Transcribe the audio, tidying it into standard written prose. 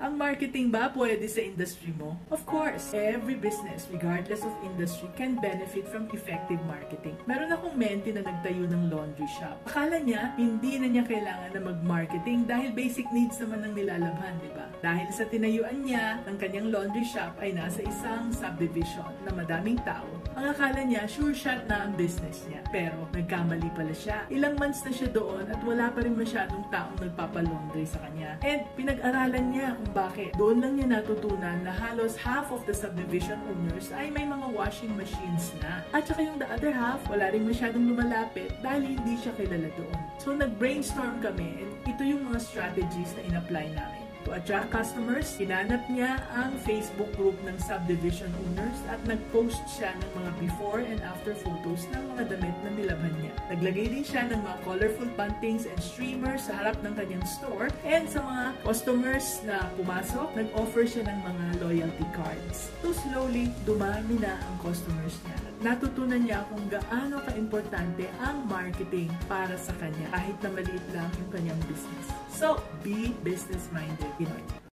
Ang marketing ba pwede sa industry mo? Of course, every business, regardless of industry, can benefit from effective marketing. Meron akong mentee na nagtayo ng laundry shop. Akala niya, hindi na niya kailangan na mag-marketing dahil basic needs naman ang nilalabhan, di ba? Dahil sa tinayuan niya, ang kanyang laundry shop ay nasa isang subdivision na madaming tao. Ang akala niya, sure shot na ang business niya. Pero nagkamali pala siya. Ilang months na siya doon at wala pa rin masyadong taong nagpapalaundry sa kanya. And pinag-aralan niya kung bakit. Doon lang niya natutunan na halos half of the subdivision owners ay may mga washing machines na. At saka yung the other half, wala rin masyadong lumalapit dahil hindi siya kilala doon. So nag-brainstorm kami and ito yung mga strategies na in-apply namin. To attract customers, hinanap niya ang Facebook group ng subdivision owners at nag-post siya ng mga before and after photos ng mga damit na nilabhan niya. Naglagay din siya ng mga colorful bantings and streamers sa harap ng kanyang store, and sa mga customers na pumasok, nag-offer siya ng mga loyalty cards. So slowly, dumami na ang customers niya. Natutunan niya kung gaano ka-importante ang marketing para sa kanya kahit na maliit lang yung kanyang business. So, be business-minded, Pinoy.